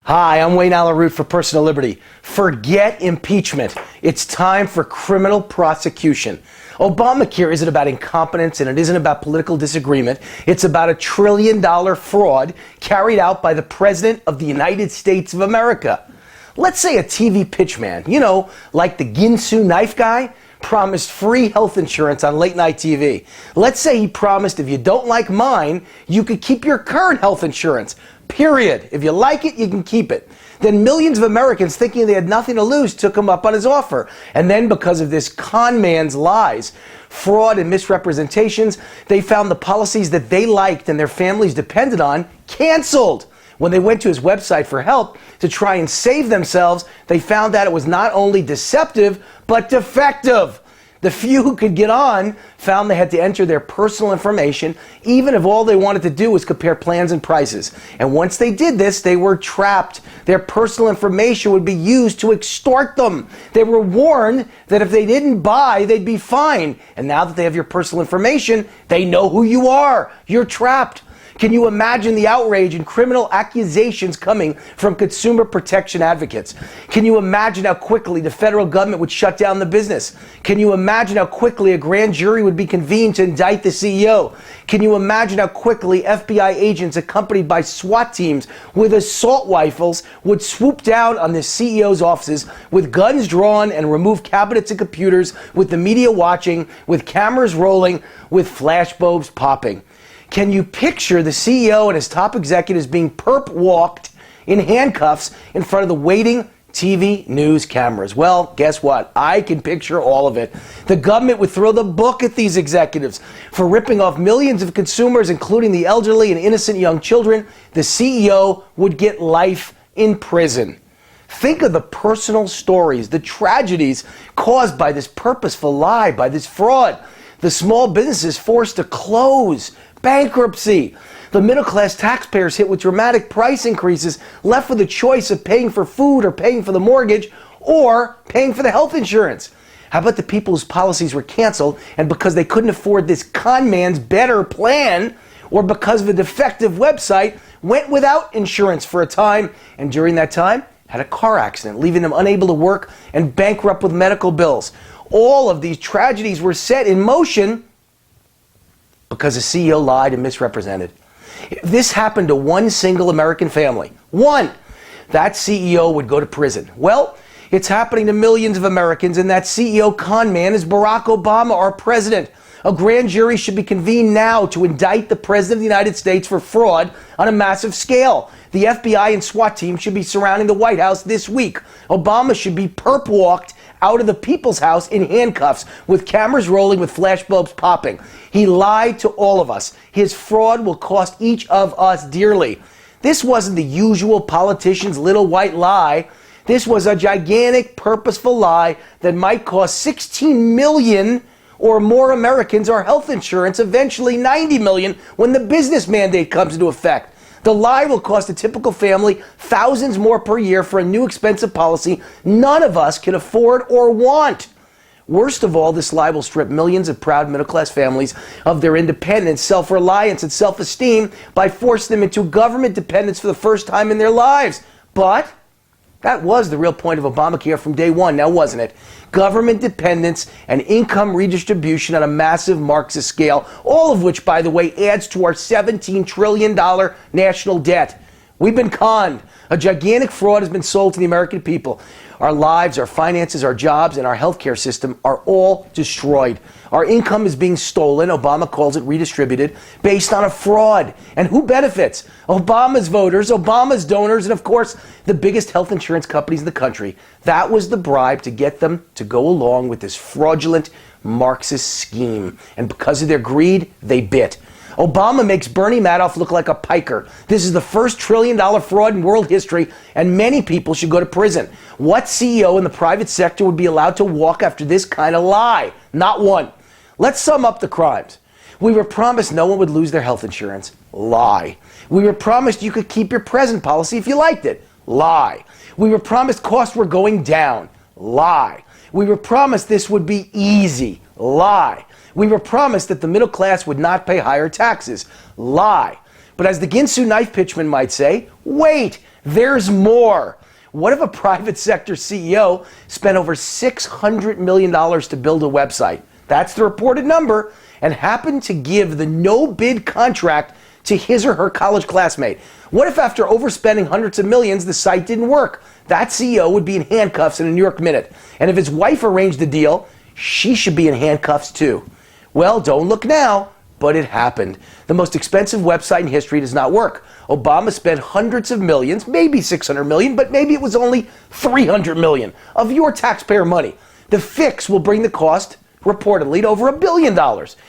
Hi, I'm Wayne Alaroot for Personal Liberty. Forget impeachment. It's time for criminal prosecution. Obamacare isn't about incompetence and it isn't about political disagreement. It's about $1 trillion fraud carried out by the President of the United States of America. Let's say a TV pitchman, like the Ginsu knife guy, promised free health insurance on late night TV. Let's say he promised if you don't like mine, you could keep your current health insurance. Period. If you like it, you can keep it. Then millions of Americans, thinking they had nothing to lose, took him up on his offer. And then because of this con man's lies, fraud, and misrepresentations, they found the policies that they liked and their families depended on canceled. When they went to his website for help to try and save themselves, they found that it was not only deceptive, but defective. The few who could get on found they had to enter their personal information, even if all they wanted to do was compare plans and prices. And once they did this, they were trapped. Their personal information would be used to extort them. They were warned that if they didn't buy, they'd be fined. And now that they have your personal information, they know who you are. You're trapped. Can you imagine the outrage and criminal accusations coming from consumer protection advocates? Can you imagine how quickly the federal government would shut down the business? Can you imagine how quickly a grand jury would be convened to indict the CEO? Can you imagine how quickly FBI agents accompanied by SWAT teams with assault rifles would swoop down on the CEO's offices with guns drawn and remove cabinets and computers with the media watching, with cameras rolling, with flashbulbs popping? Can you picture the CEO and his top executives being perp walked in handcuffs in front of the waiting TV news cameras? Well, guess what? I can picture all of it. The government would throw the book at these executives for ripping off millions of consumers, including the elderly and innocent young children. The CEO would get life in prison. Think of the personal stories, the tragedies caused by this purposeful lie, by this fraud. The small businesses forced to close. Bankruptcy. The middle-class taxpayers hit with dramatic price increases, left with a choice of paying for food or paying for the mortgage or paying for the health insurance. How about the people whose policies were canceled and because they couldn't afford this con man's better plan or because of a defective website went without insurance for a time and during that time had a car accident, leaving them unable to work and bankrupt with medical bills. All of these tragedies were set in motion because the CEO lied and misrepresented. If this happened to one single American family, one, that CEO would go to prison. Well, it's happening to millions of Americans, and that CEO con man is Barack Obama, our president. A grand jury should be convened now to indict the President of the United States for fraud on a massive scale. The FBI and SWAT team should be surrounding the White House this week. Obama should be perp walked out of the people's house in handcuffs with cameras rolling, with flashbulbs popping. He lied to all of us. His fraud will cost each of us dearly. This wasn't the usual politician's little white lie. This was a gigantic, purposeful lie that might cost 16 million or more Americans our health insurance, eventually 90 million when the business mandate comes into effect. The lie will cost a typical family thousands more per year for a new expensive policy none of us can afford or want. Worst of all, this lie will strip millions of proud middle-class families of their independence, self-reliance, and self-esteem by forcing them into government dependence for the first time in their lives. But that was the real point of Obamacare from day one, now wasn't it? Government dependence and income redistribution on a massive Marxist scale, all of which, by the way, adds to our $17 trillion national debt. We've been conned. A gigantic fraud has been sold to the American people. Our lives, our finances, our jobs, and our healthcare system are all destroyed. Our income is being stolen, Obama calls it redistributed, based on a fraud. And who benefits? Obama's voters, Obama's donors, and of course, the biggest health insurance companies in the country. That was the bribe to get them to go along with this fraudulent Marxist scheme. And because of their greed, they bit. Obama makes Bernie Madoff look like a piker. This is the first $1 trillion fraud in world history, and many people should go to prison. What CEO in the private sector would be allowed to walk after this kind of lie? Not one. Let's sum up the crimes. We were promised no one would lose their health insurance. Lie. We were promised you could keep your present policy if you liked it. Lie. We were promised costs were going down. Lie. We were promised this would be easy. Lie. We were promised that the middle class would not pay higher taxes. Lie. But as the Ginsu knife pitchman might say, wait, There's more. What if a private sector CEO spent over $600 million to build a website? That's the reported number, and happened to give the no-bid contract to his or her college classmate. What if after overspending hundreds of millions, the site didn't work? That CEO would be in handcuffs in a New York minute. And if his wife arranged the deal, she should be in handcuffs too. Well, don't look now, but it happened. The most expensive website in history does not work. Obama spent hundreds of millions, maybe 600 million, but maybe it was only 300 million of your taxpayer money. The fix will bring the cost, reportedly, to over $1 billion.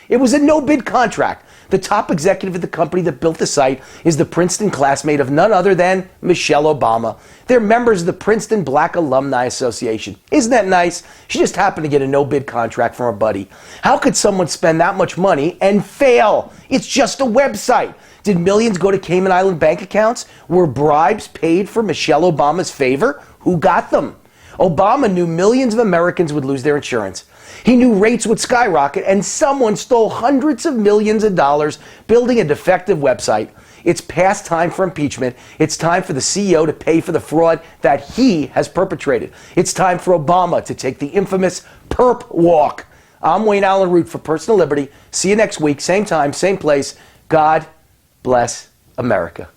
It was a no-bid contract. The top executive of the company that built the site is the Princeton classmate of none other than Michelle Obama. They're members of the Princeton Black Alumni Association. Isn't that nice? She just happened to get a no-bid contract from her buddy. How could someone spend that much money and fail? It's just a website. Did millions go to Cayman Island bank accounts? Were bribes paid for Michelle Obama's favor? Who got them? Obama knew millions of Americans would lose their insurance. He knew rates would skyrocket, and someone stole hundreds of millions of dollars building a defective website. It's past time for impeachment. It's time for the CEO to pay for the fraud that he has perpetrated. It's time for Obama to take the infamous Perp walk. I'm Wayne Allen Root for Personal Liberty. See you next week, same time, same place. God bless America.